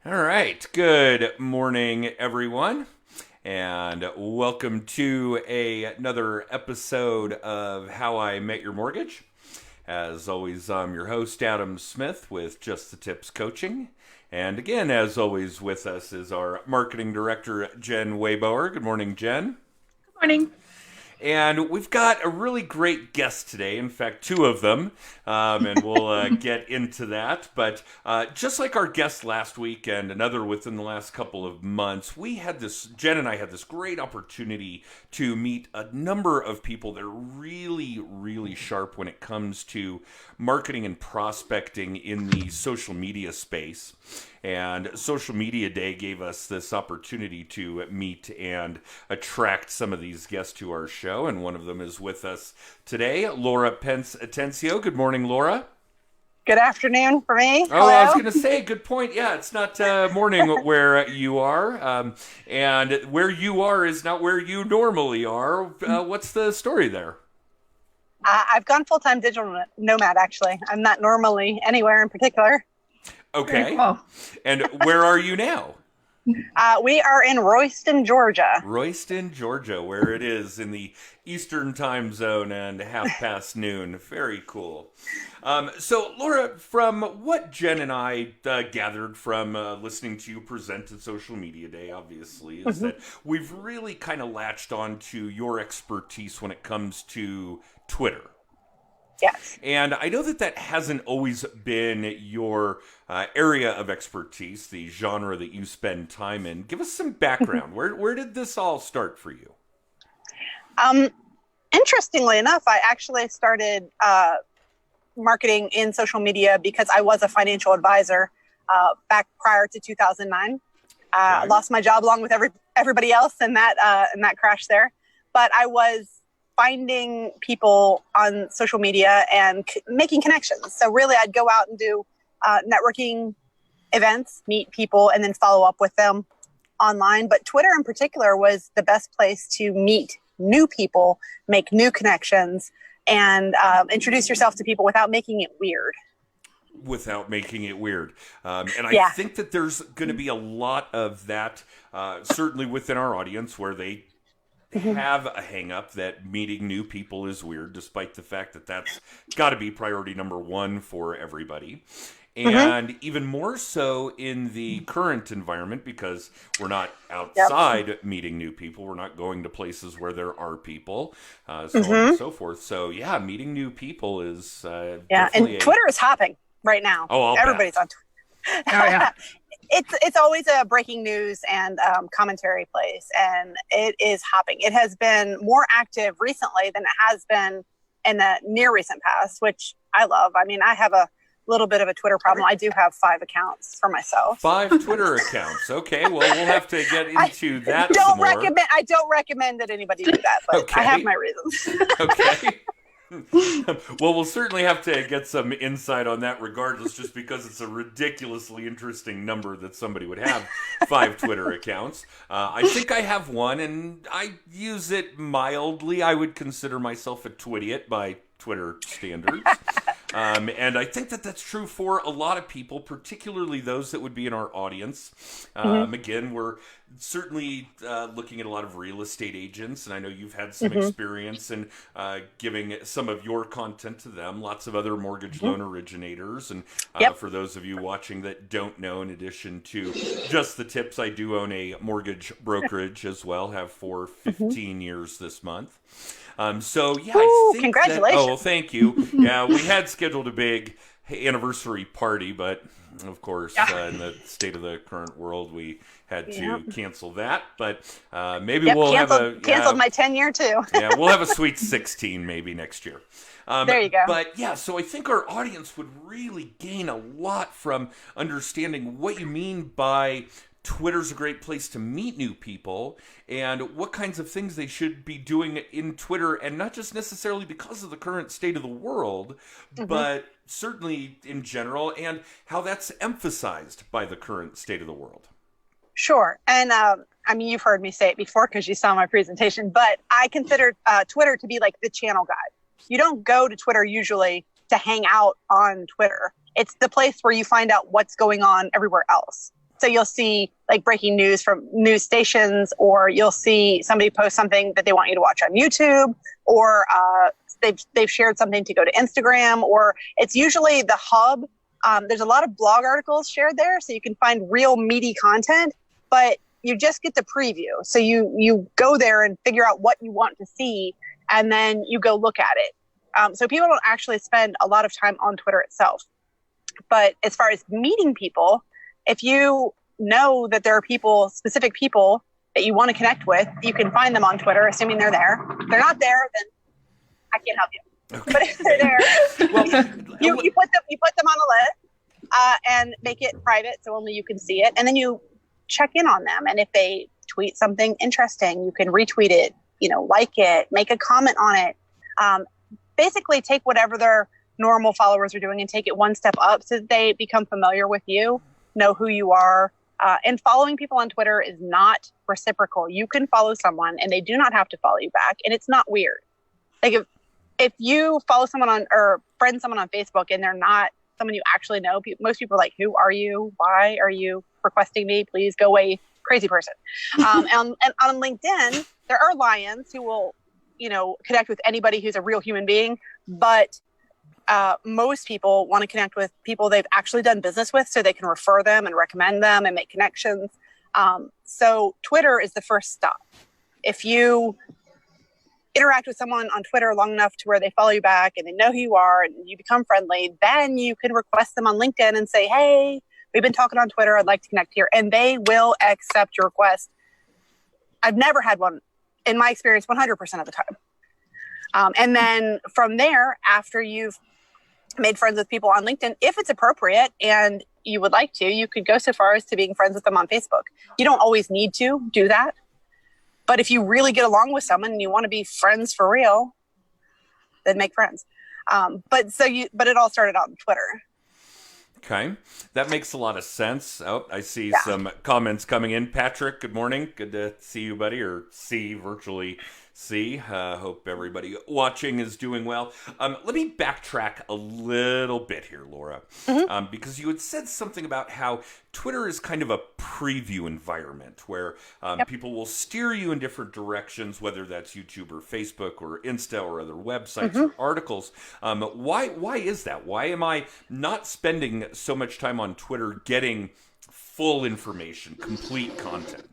All right. Good morning, everyone, and welcome to another episode of How I Met Your Mortgage. As always, I'm your host, Adam Smith, with Just the Tips Coaching. And again, as always, with us is our marketing director, Jen Waybauer. Good morning, Jen. Morning. And we've got a really great guest today. In fact, two of them, and we'll get into that. But just like our guest last week and another within the last couple of months, Jen and I had this great opportunity to meet a number of people that are really, really sharp when it comes to marketing and prospecting in the social media space. And Social Media Day gave us this opportunity to meet and attract some of these guests to our show. And one of them is with us today, Laura Pence Atencio. Good morning, Laura. Good afternoon for me. Oh, I was going to say, good point. Yeah, it's not morning where you are. And where you are is not where you normally are. What's the story there? I've gone full-time digital nomad, actually. I'm not normally anywhere in particular. Okay. Cool. And where are you now? We are in Royston, Georgia. Royston, Georgia, where it is in the Eastern time zone and half noon. Very cool. So, Laura, from what Jen and I gathered from listening to you present at Social Media Day, obviously, is that we've really kind of latched on to your expertise when it comes to Twitter. Yes. And I know that hasn't always been your area of expertise, the genre that you spend time in. Give us some background. Where did this all start for you? Interestingly enough, I actually started marketing in social media because I was a financial advisor back prior to 2009. I lost my job along with everybody else in that crash there. But I was finding people on social media and making connections. So really, I'd go out and do networking events, meet people, and then follow up with them online. But Twitter in particular was the best place to meet new people, make new connections, and introduce yourself to people without making it weird. Without making it weird. I think that there's going to be a lot of that, certainly within our audience, where they have a hang up that meeting new people is weird, despite the fact that that's got to be priority number one for everybody. And even more so in the current environment, because we're not outside meeting new people. We're not going to places where there are people, so on and so forth. So, yeah, meeting new people is and Twitter is hopping right now. Oh, everybody's on Twitter. Oh, yeah. It's always a breaking news and commentary place, and it is hopping. It has been more active recently than it has been in the near recent past, which I love. I mean, I have a little bit of a Twitter problem. I do have 5 accounts for myself. 5 Twitter accounts. Okay, well, we'll have to get into that. I don't recommend that anybody do that, but I have my reasons. Okay. Well, we'll certainly have to get some insight on that regardless, just because it's a ridiculously interesting number that somebody would have 5 Twitter accounts. I think I have one, and I use it mildly. I would consider myself a Twittiot by Twitter standards. And I think that that's true for a lot of people, particularly those that would be in our audience. Again, we're certainly looking at a lot of real estate agents, and I know you've had some experience in giving some of your content to them, lots of other mortgage loan originators. And for those of you watching that don't know, in addition to Just the Tips, I do own a mortgage brokerage as well, have for 15 years this month. So, yeah, I think congratulations. Thank you. Yeah, we had scheduled a big anniversary party, but of course, in the state of the current world, we had to cancel that. But maybe we'll canceled my 10-year too. Yeah, we'll have a sweet 16 maybe next year. There you go. But yeah, so I think our audience would really gain a lot from understanding what you mean by Twitter's a great place to meet new people and what kinds of things they should be doing in Twitter, and not just necessarily because of the current state of the world, but certainly in general, and how that's emphasized by the current state of the world. Sure. And I mean, you've heard me say it before because you saw my presentation, but I consider Twitter to be like the channel guide. You don't go to Twitter usually to hang out on Twitter. It's the place where you find out what's going on everywhere else. So you'll see like breaking news from news stations, or you'll see somebody post something that they want you to watch on YouTube, or they've shared something to go to Instagram, or it's usually the hub. There's a lot of blog articles shared there, so you can find real meaty content, but you just get the preview. So you go there and figure out what you want to see, and then you go look at it. So people don't actually spend a lot of time on Twitter itself. But as far as meeting people, if you know that there are people, specific people that you want to connect with, you can find them on Twitter, assuming they're there. If they're not there, then I can't help you. Okay. But if they're there, well, you put them on a list and make it private so only you can see it. And then you check in on them. And if they tweet something interesting, you can retweet it, like it, make a comment on it. Basically take whatever their normal followers are doing and take it one step up so that they become familiar with you, know who you are. And following people on Twitter is not reciprocal. You can follow someone and they do not have to follow you back. And it's not weird. Like if you follow someone or friend someone on Facebook and they're not someone you actually know, most people are like, who are you? Why are you requesting me? Please go away, crazy person. And on LinkedIn, there are lions who will, connect with anybody who's a real human being. But most people want to connect with people they've actually done business with so they can refer them and recommend them and make connections. So Twitter is the first stop. If you interact with someone on Twitter long enough to where they follow you back and they know who you are and you become friendly, then you can request them on LinkedIn and say, hey, we've been talking on Twitter. I'd like to connect here. And they will accept your request. I've never had one, in my experience, 100% of the time. And then from there, after you've made friends with people on LinkedIn, if it's appropriate and you would like to, you could go so far as to being friends with them on Facebook. You don't always need to do that. But if you really get along with someone and you want to be friends for real, then make friends. But it all started on Twitter. Okay, that makes a lot of sense. Oh, I see some comments coming in. Patrick, good morning. Good to see you, buddy, or virtually see. Hope everybody watching is doing well. Let me backtrack a little bit here, Laura, because you had said something about how Twitter is kind of a preview environment where people will steer you in different directions, whether that's YouTube or Facebook or Insta or other websites or articles. Why is that? Why am I not spending so much time on Twitter getting full information, complete content?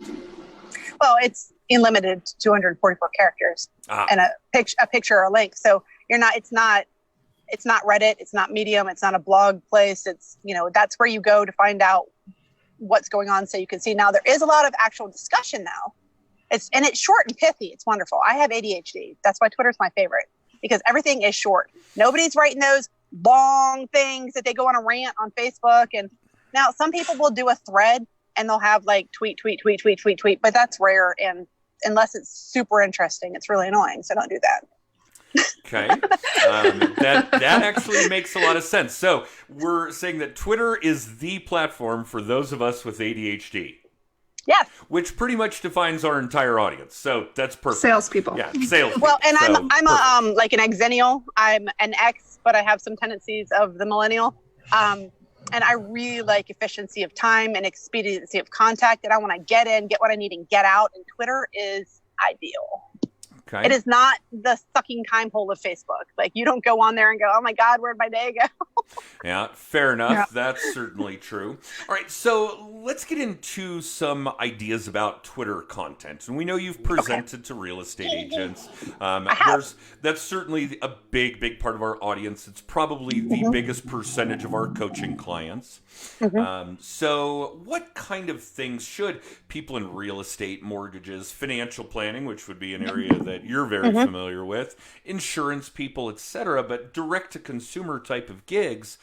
Well, it's unlimited to 244 characters and a picture or a link. So it's not Reddit, it's not Medium, it's not a blog place. It's, that's where you go to find out what's going on so you can see. Now there is a lot of actual discussion now. It's short and pithy. It's wonderful. I have ADHD. That's why Twitter's my favorite, because everything is short. Nobody's writing those long things that they go on a rant on Facebook. And now some people will do a thread and they'll have like tweet, but that's rare. And unless it's super interesting, it's really annoying. So don't do that. Okay. That actually makes a lot of sense. So we're saying that Twitter is the platform for those of us with ADHD. Yes. Which pretty much defines our entire audience. So that's perfect. Salespeople. Yeah, salespeople. Well, and I'm like an exennial. I'm an X, but I have some tendencies of the millennial. And I really like efficiency of time and expediency of contact. And I want to get in, get what I need, and get out. And Twitter is ideal. Okay. It is not the sucking time hole of Facebook. Like, you don't go on there and go, oh my God, where'd my day go? Yeah, fair enough. Yeah. That's certainly true. All right, so let's get into some ideas about Twitter content. And we know you've presented to real estate agents. That's certainly a big part of our audience. It's probably the biggest percentage of our coaching clients. So what kind of things should people in real estate, mortgages, financial planning, which would be an area that you're very familiar with, insurance people, etc., but direct-to-consumer type of gigs,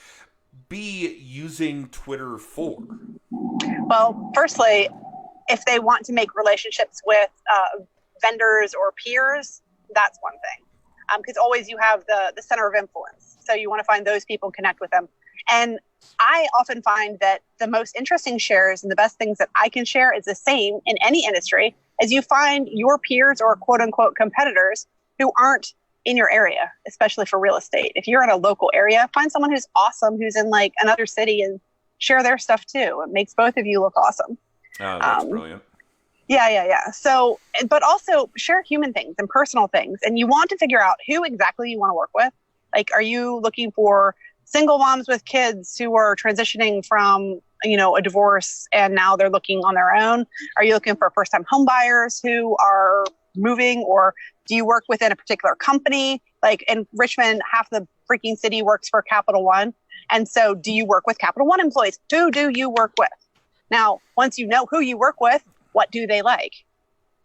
be using Twitter for? Well, firstly, if they want to make relationships with vendors or peers, that's one thing. Because always you have the center of influence. So you want to find those people, connect with them. And I often find that the most interesting shares and the best things that I can share is the same in any industry, as you find your peers or quote unquote competitors who aren't in your area, especially for real estate. If you're in a local area, find someone who's awesome, who's in like another city, and share their stuff too. It makes both of you look awesome. Oh, that's brilliant. Yeah. So, but also share human things and personal things. And you want to figure out who exactly you want to work with. Like, are you looking for single moms with kids who are transitioning from, a divorce and now they're looking on their own? Are you looking for first-time home buyers who are moving, or do you work within a particular company? Like in Richmond, half the freaking city works for Capital One. And so do you work with Capital One employees? Who do you work with? Now, once you know who you work with, what do they like?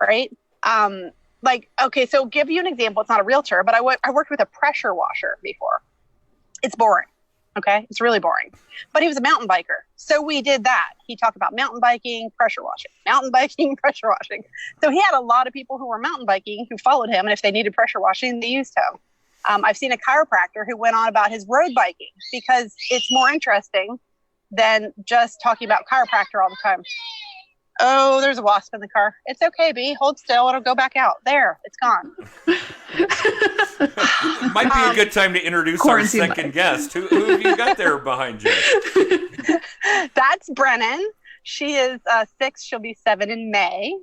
Right? Okay, so give you an example. It's not a realtor, but I worked with a pressure washer before. It's boring. Okay. It's really boring, but he was a mountain biker. So we did that. He talked about mountain biking, pressure washing, mountain biking, pressure washing. So he had a lot of people who were mountain biking who followed him. And if they needed pressure washing, they used him. I've seen a chiropractor who went on about his road biking because it's more interesting than just talking about chiropractor all the time. Oh, there's a wasp in the car. It's okay, B. Hold still. It'll go back out. There. It's gone. Might be a good time to introduce our second guest. Who have you got there behind you? That's Brennan. She is 6. She'll be 7 in May.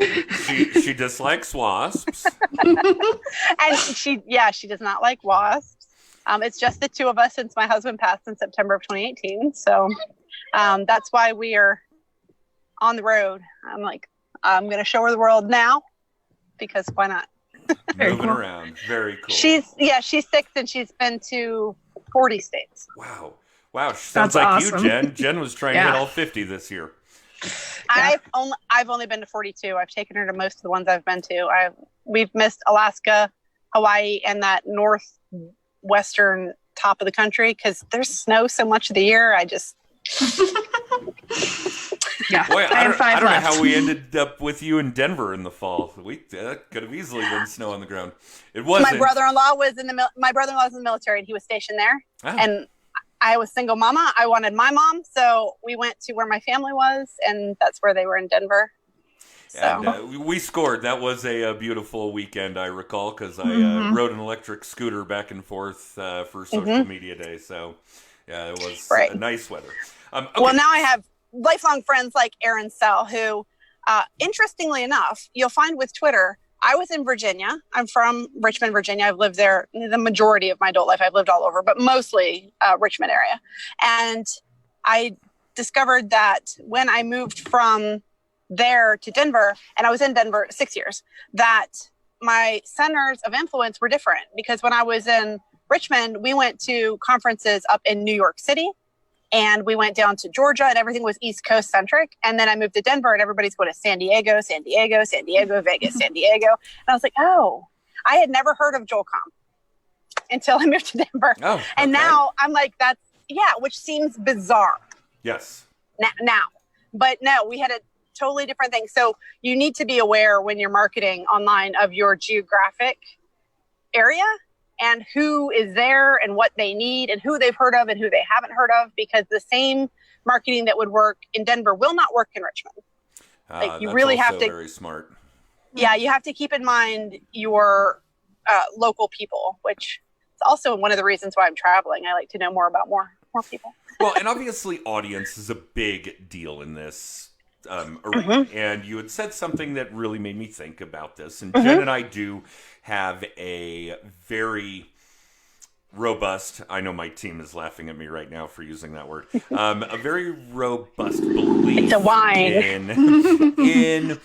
She dislikes wasps. And she does not like wasps. It's just the two of us since my husband passed in September of 2018. So that's why we are on the road. I'm like, I'm going to show her the world now because why not? Moving around. Very cool. She's 6 and she's been to 40 states. Wow. Sounds like awesome. You, Jen. Jen was trying to hit all 50 this year. Yeah. I've only been to 42. I've taken her to most of the ones I've been to. We've missed Alaska, Hawaii, and that northwestern top of the country because there's snow so much of the year. I just yeah. Boy, I don't know how we ended up with you in Denver in the fall. That could have easily been snow on the ground. It wasn't. My brother-in-law was in the military, and he was stationed there. Oh. And I was single mama. I wanted my mom, so we went to where my family was, and that's where they were in Denver. So. And we scored. That was a beautiful weekend, I recall, because I rode an electric scooter back and forth for social media day. So, yeah, it was nice weather. Okay. Well, now I have lifelong friends like Aaron Sell, who, interestingly enough, you'll find with Twitter, I was in Virginia. I'm from Richmond, Virginia. I've lived there the majority of my adult life. I've lived all over, but mostly Richmond area. And I discovered that when I moved from there to Denver, and I was in Denver 6 years, that my centers of influence were different. Because when I was in Richmond, we went to conferences up in New York City, and we went down to Georgia, and everything was East Coast centric. And then I moved to Denver, and everybody's going to San Diego, Vegas, San Diego. And I was like, oh, I had never heard of JoelCom until I moved to Denver. Oh, okay. And now I'm like, which seems bizarre. Yes. Now. But no, we had a totally different thing. So you need to be aware when you're marketing online of your geographic area and who is there and what they need and who they've heard of and who they haven't heard of, because the same marketing that would work in Denver will not work in Richmond. You really have to. Very smart. Yeah, you have to keep in mind your local people, which is also one of the reasons why I'm traveling. I like to know more about more people. Well, and obviously audience is a big deal in this arena. And you had said something that really made me think about this. And Jen and I do have a very robust, I know my team is laughing at me right now for using that word, a very robust belief it's a wine. in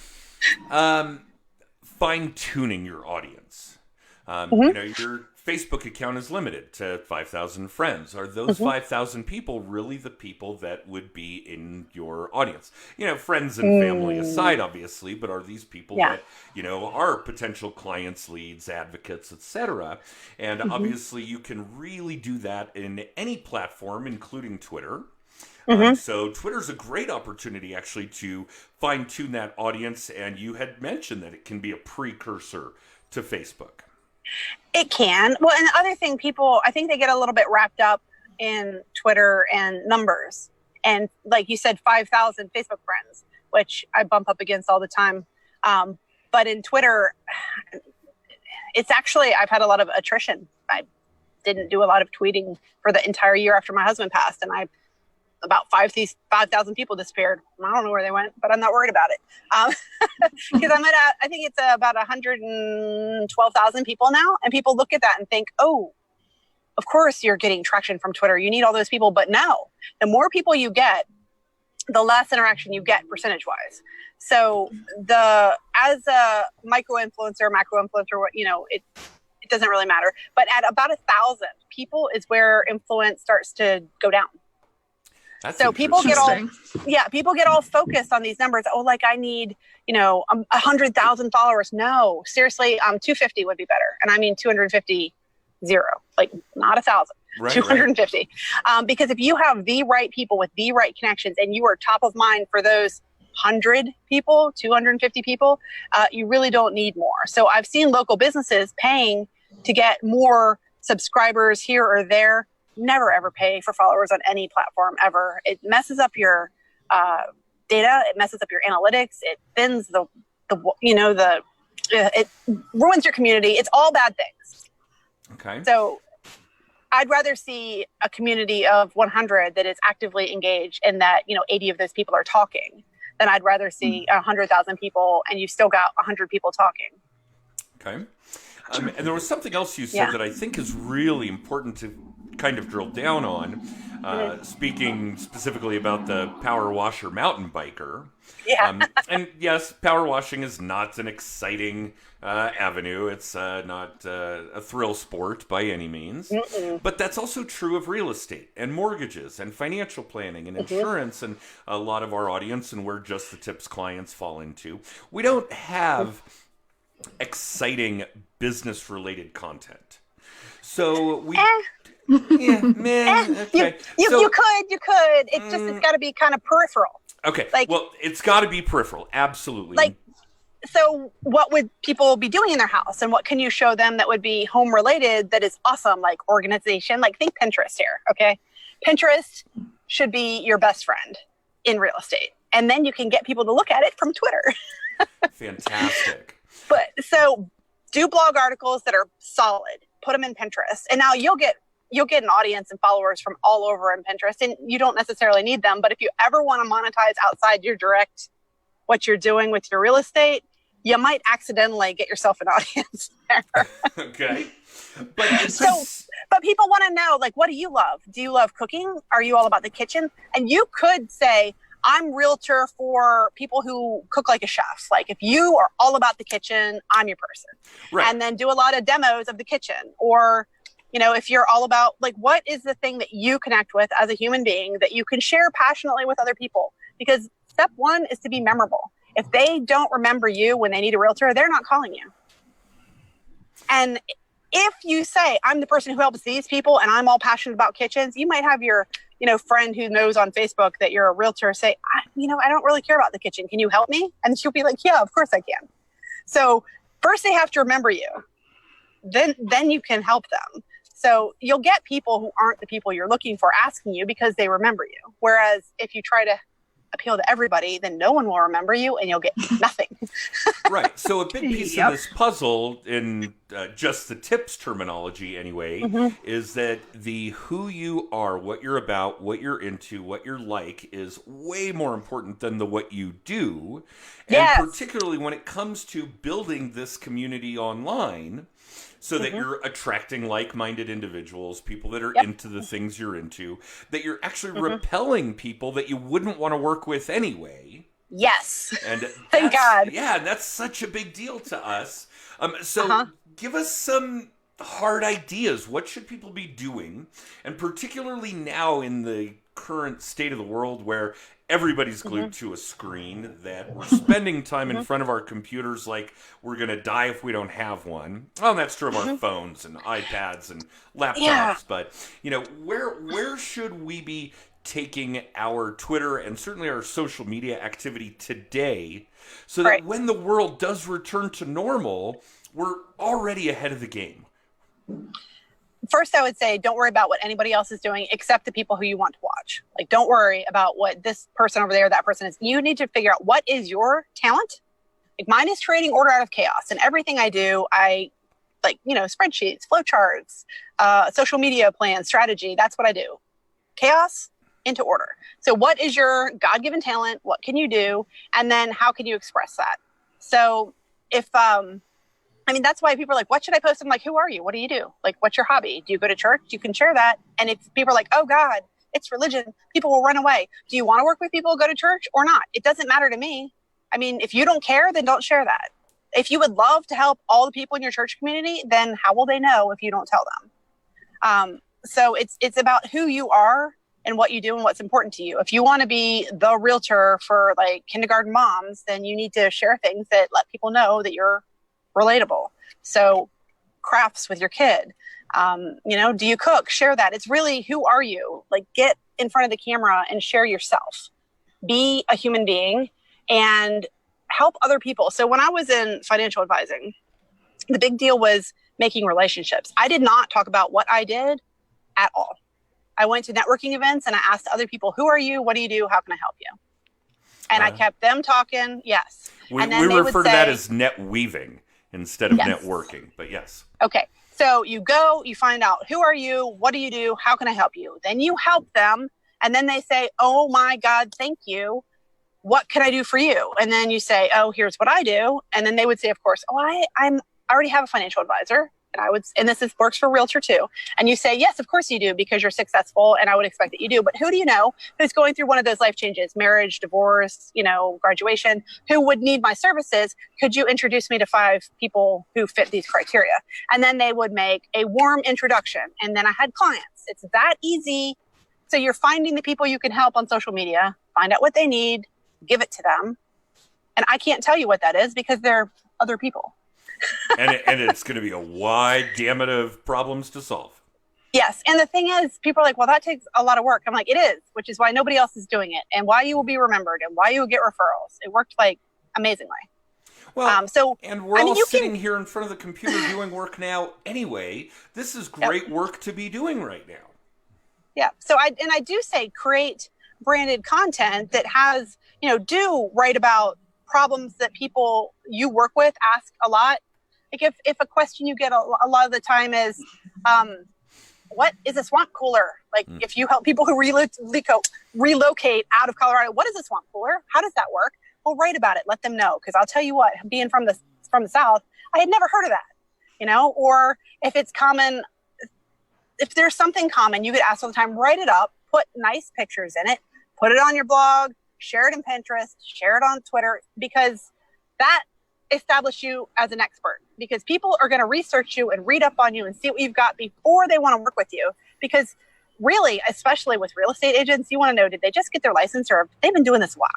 fine-tuning your audience. Your Facebook account is limited to 5,000 friends. Are those 5,000 people really the people that would be in your audience? Friends and family aside, obviously, but are these people that, are potential clients, leads, advocates, etc.? And obviously you can really do that in any platform, including Twitter. So Twitter's a great opportunity actually to fine-tune that audience. And you had mentioned that it can be a precursor to Facebook. It can. Well, and the other thing, people, I think they get a little bit wrapped up in Twitter and numbers. And like you said, 5,000 Facebook friends, which I bump up against all the time. But in Twitter, it's actually, I've had a lot of attrition. I didn't do a lot of tweeting for the entire year after my husband passed. And I about 5,000 people disappeared. I don't know where they went, but I'm not worried about it. Because I think it's about 112,000 people now. And people look at that and think, oh, of course you're getting traction from Twitter. You need all those people. But no, the more people you get, the less interaction you get percentage wise. So as a macro influencer, it doesn't really matter. But at about 1,000 people is where influence starts to go down. So people get all focused on these numbers. Oh, like I need, 100,000 followers. No, seriously, 250 would be better. And I mean 250, like not 1,000. Right, 250. Right. Because if you have the right people with the right connections and you are top of mind for those 100 people, 250 people, you really don't need more. So I've seen local businesses paying to get more subscribers here or there. Never ever pay for followers on any platform ever. It messes up your data. It messes up your analytics. It thins it ruins your community. It's all bad things. Okay. So I'd rather see a community of 100 that is actively engaged and that, 80 of those people are talking than I'd rather see 100,000 people and you've still got 100 people talking. Okay. And there was something else you said that I think is really important to kind of drill down on, speaking specifically about the power washer mountain biker. Yeah. And yes, power washing is not an exciting avenue. It's not a thrill sport by any means. Mm-mm. But that's also true of real estate and mortgages and financial planning and insurance and a lot of our audience and where Just the Tips clients fall into. We don't have exciting business-related content. So we... okay. You could. It's got to be kind of peripheral. Okay. Well, it's got to be peripheral. Absolutely. So what would people be doing in their house, and what can you show them that would be home related that is awesome, like organization? Like think Pinterest here. Okay. Pinterest should be your best friend in real estate, and then you can get people to look at it from Twitter. Fantastic. But so do blog articles that are solid. Put them in Pinterest, and now you'll get an audience and followers from all over in Pinterest, and you don't necessarily need them. But if you ever want to monetize outside your direct, what you're doing with your real estate, you might accidentally get yourself an audience there. Okay. But people want to know, like, what do you love? Do you love cooking? Are you all about the kitchen? And you could say, I'm realtor for people who cook like a chef. Like if you are all about the kitchen, I'm your person. Right. And then do a lot of demos of the kitchen. Or, if you're all about like, what is the thing that you connect with as a human being that you can share passionately with other people? Because step one is to be memorable. If they don't remember you when they need a realtor, they're not calling you. And if you say, I'm the person who helps these people and I'm all passionate about kitchens, you might have your friend who knows on Facebook that you're a realtor say, I don't really care about the kitchen. Can you help me? And she'll be like, yeah, of course I can. So first they have to remember you. Then you can help them. So you'll get people who aren't the people you're looking for asking you because they remember you. Whereas if you try to appeal to everybody, then no one will remember you and you'll get nothing. Right. So a big piece of this puzzle, in Just the Tips terminology anyway, is that the who you are, what you're about, what you're into, what you're like is way more important than the what you do. And particularly when it comes to building this community online, so that you're attracting like-minded individuals, people that are into the things you're into, that you're actually repelling people that you wouldn't want to work with anyway. Yes. And thank God. Yeah, that's such a big deal to us. So give us some hard ideas. What should people be doing? And particularly now in the current state of the world where everybody's glued to a screen, that we're spending time in front of our computers like we're going to die if we don't have one. Well, that's true of our phones and iPads and laptops. Yeah. But, where should we be taking our Twitter and certainly our social media activity today so that when the world does return to normal, we're already ahead of the game? First, I would say don't worry about what anybody else is doing except the people who you want to watch. Like, don't worry about what this person over there, that person is. You need to figure out what is your talent. Like mine is creating order out of chaos. And everything I do, spreadsheets, flowcharts, social media plans, strategy. That's what I do. Chaos, into order. So what is your God-given talent? What can you do? And then how can you express that? So if, that's why people are like, what should I post? I'm like, who are you? What do you do? Like, what's your hobby? Do you go to church? You can share that. And if people are like, oh God, it's religion, people will run away. Do you want to work with people who go to church or not? It doesn't matter to me. I mean, if you don't care, then don't share that. If you would love to help all the people in your church community, then how will they know if you don't tell them? So it's about who you are and what you do and what's important to you. If you want to be the realtor for like kindergarten moms, then you need to share things that let people know that you're relatable. So crafts with your kid, do you cook? Share that. It's really, who are you? Like, get in front of the camera and share yourself. Be a human being and help other people. So when I was in financial advising, the big deal was making relationships. I did not talk about what I did at all. I went to networking events and I asked other people, who are you? What do you do? How can I help you? And I kept them talking. Yes. We and then refer to that as net weaving instead of yes. networking, but yes. Okay. So you go, you find out, who are you? What do you do? How can I help you? Then you help them. And then they say, oh my God, thank you. What can I do for you? And then you say, oh, here's what I do. And then they would say, of course, oh, I already have a financial advisor. And this works for realtor too. And you say, yes, of course you do, because you're successful. And I would expect that you do. But who do you know who's going through one of those life changes, marriage, divorce, graduation, who would need my services? Could you introduce me to 5 people who fit these criteria? And then they would make a warm introduction. And then I had clients. It's that easy. So you're finding the people you can help on social media, find out what they need, give it to them. And I can't tell you what that is because they're other people. and it's going to be a wide gamut of problems to solve. Yes. And the thing is, people are like, well, that takes a lot of work. I'm like, it is, which is why nobody else is doing it and why you will be remembered and why you will get referrals. It worked like amazingly. Well, and we're all sitting here in front of the computer doing work now anyway. This is great work to be doing right now. Yeah. So I do say create branded content that has, do write about problems that people you work with ask a lot. Like if a question you get a lot of the time is, what is a swamp cooler? Like if you help people who relocate out of Colorado, what is a swamp cooler? How does that work? Well, write about it. Let them know. Because I'll tell you what, being from the South, I had never heard of that, or if it's common, if there's something common, you get asked all the time, write it up, put nice pictures in it, put it on your blog, share it in Pinterest, share it on Twitter, because that establish you as an expert, because people are going to research you and read up on you and see what you've got before they want to work with you. Because really, especially with real estate agents, you want to know, did they just get their license or they've been doing this a while?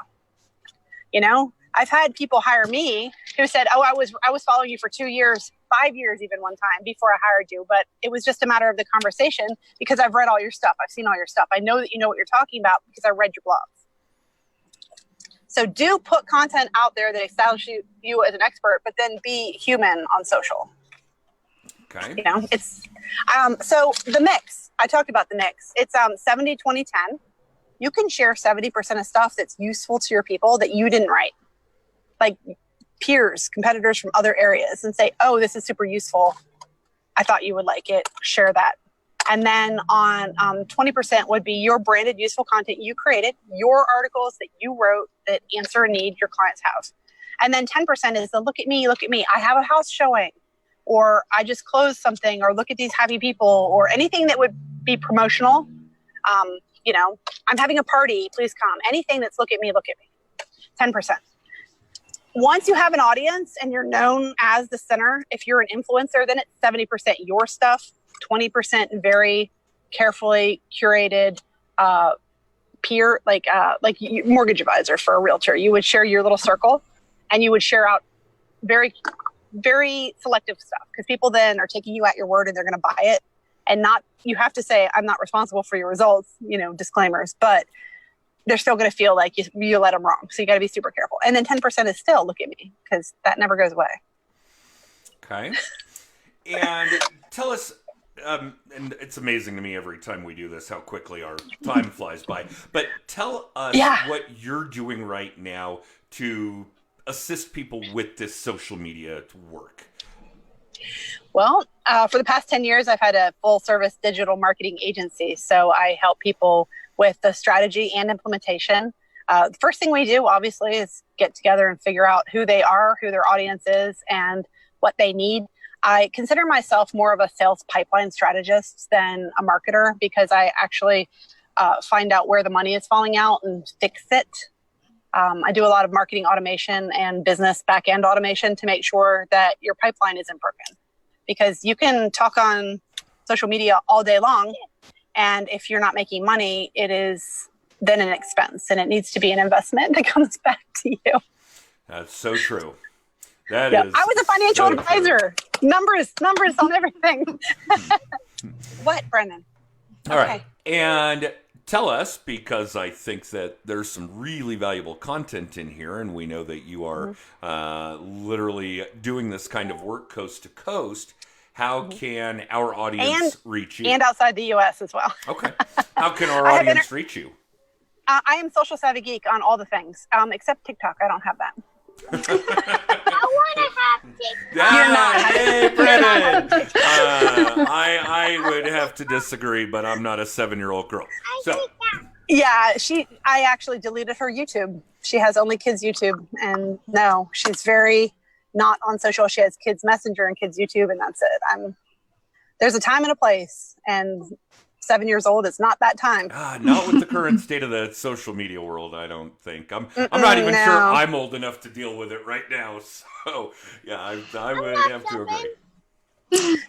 I've had people hire me who said, oh, I was following you for 2 years, 5 years, even one time before I hired you. But it was just a matter of the conversation because I've read all your stuff. I've seen all your stuff. I know that you know what you're talking about because I read your blogs. So do put content out there that establishes you as an expert, but then be human on social. Okay. It's so the mix. I talked about the mix. It's 70, 20, 10. You can share 70% of stuff that's useful to your people that you didn't write, like peers, competitors from other areas, and say, oh, this is super useful. I thought you would like it. Share that. And then on 20% would be your branded useful content you created, your articles that you wrote that answer a need your clients have. And then 10% is the look at me, I have a house showing, or I just closed something, or look at these happy people, or anything that would be promotional. I'm having a party, please come. Anything that's look at me, 10%. Once you have an audience and you're known as the center, if you're an influencer, then it's 70% your stuff, 20% very carefully curated peer, like mortgage advisor for a realtor. You would share your little circle and you would share out very, very selective stuff because people then are taking you at your word and they're going to buy it. And you have to say, I'm not responsible for your results, disclaimers, but they're still going to feel like you let them wrong. So you got to be super careful. And then 10% is still look at me because that never goes away. Okay. And tell us, and it's amazing to me every time we do this, how quickly our time flies by, but tell us what you're doing right now to assist people with this social media work. Well, for the past 10 years, I've had a full service digital marketing agency. So I help people with the strategy and implementation. The first thing we do, obviously, is get together and figure out who they are, who their audience is, and what they need. I consider myself more of a sales pipeline strategist than a marketer, because I actually find out where the money is falling out and fix it. I do a lot of marketing automation and business back-end automation to make sure that your pipeline isn't broken. Because you can talk on social media all day long, and if you're not making money, it is then an expense, and it needs to be an investment that comes back to you. That's so true. That is. I was a financial so advisor. True. Numbers on everything. What, Brendan? All right. And tell us, because I think that there's some really valuable content in here, and we know that you are literally doing this kind of work coast to coast. How can our audience reach you? And outside the U.S. as well. Okay. How can our audience reach you? I am Social Savvy Geek on all the things, except TikTok. I don't have that. I want to have TikTok. You're not. Hey, Brennan. I would have to disagree, but I'm not a 7-year-old girl. So. Yeah, I actually deleted her YouTube. She has only kids YouTube, and no, she's very not on social. She has kids Messenger and kids YouTube, and that's it. There's a time and a place, and 7 years old is not that time. Not with the current state of the social media world, I don't think. I'm not even sure I'm old enough to deal with it right now. So, yeah, I would have to agree.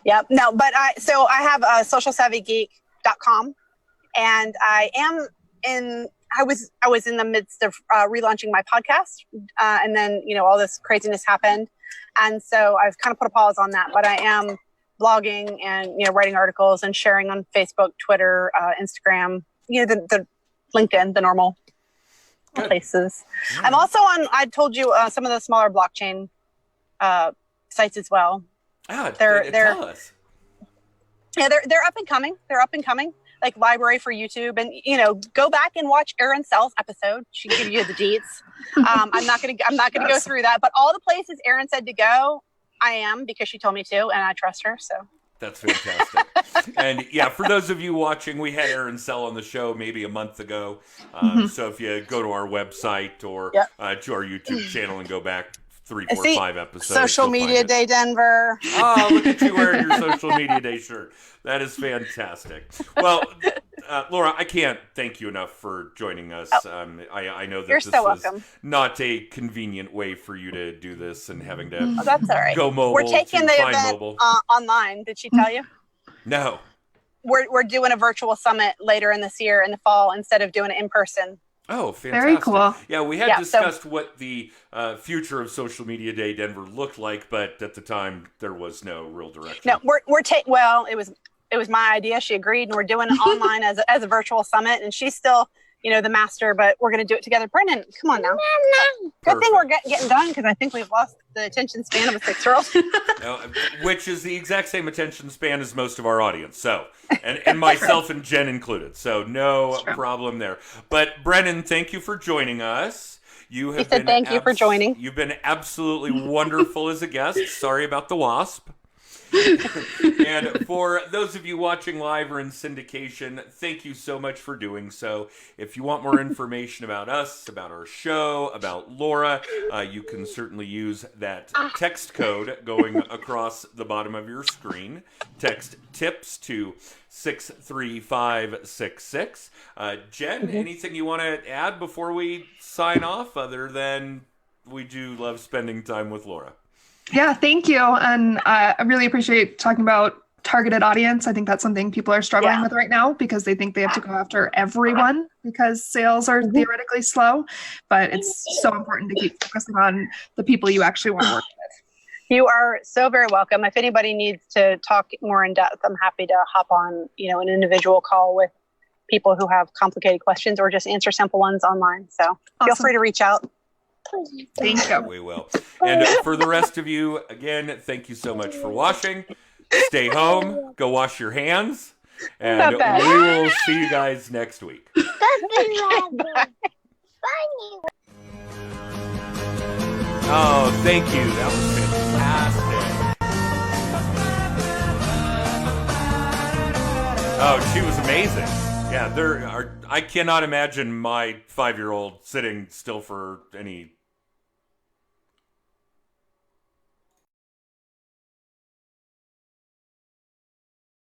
Yep. No, but I have socialsavvygeek.com, and I was in the midst of relaunching my podcast, and then, all this craziness happened. And so I've kind of put a pause on that, but I am blogging and, writing articles and sharing on Facebook, Twitter, Instagram, the LinkedIn, the normal places. I'm also on, I told you, some of the smaller blockchain sites as well. Tell us. Yeah, they're up and coming. Like Library for YouTube, and go back and watch Erin Sell's episode. She can give you the deets. I'm not gonna go through that, but all the places Erin said to go, I am, because she told me to, and I trust her. So that's fantastic. And yeah, for those of you watching, we had Erin Sell on the show maybe a month ago. So if you go to our website or to our YouTube channel and go back 3, 4, 5 episodes. Social Media Day Denver. Oh, look at you wearing your Social Media Day shirt. That is fantastic. Well, Laura, I can't thank you enough for joining us. I know that this was not a convenient way for you to do this, and having to that's all right. Go mobile. We're taking the event online. Did she tell you? No. We're doing a virtual summit later in this year in the fall instead of doing it in person. Oh, fantastic. Very cool. Yeah, we had discussed what the future of Social Media Day Denver looked like, but at the time there was no real direction. No, it was my idea. She agreed, and we're doing it online as a virtual summit, and she's still, the master, but we're going to do it together. Brendan, come on now. Good thing we're getting done, because I think we've lost the attention span of a 6-year-old. Which is the exact same attention span as most of our audience. So, and myself and Jen included. So no problem there. But Brennan, thank you for joining us. Thank you for joining. You've been absolutely wonderful as a guest. Sorry about the wasp. And for those of you watching live or in syndication, thank you so much for doing so. If you want more information about us, about our show, about Laura, you can certainly use that text code going across the bottom of your screen. Text TIPS to 63566. Jen, anything you want to add before we sign off, other than we do love spending time with Laura? Yeah, thank you. And I really appreciate talking about targeted audience. I think that's something people are struggling with right now, because they think they have to go after everyone because sales are theoretically slow. But it's so important to keep focusing on the people you actually want to work with. You are so very welcome. If anybody needs to talk more in depth, I'm happy to hop on, an individual call with people who have complicated questions, or just answer simple ones online. So feel free to reach out. Thank you. We will. And for the rest of you, again, thank you so much for watching. Stay home. Go wash your hands. And we will see you guys next week. Oh, thank you. That was fantastic. Oh, she was amazing. Yeah, there are. I cannot imagine my 5-year-old sitting still for any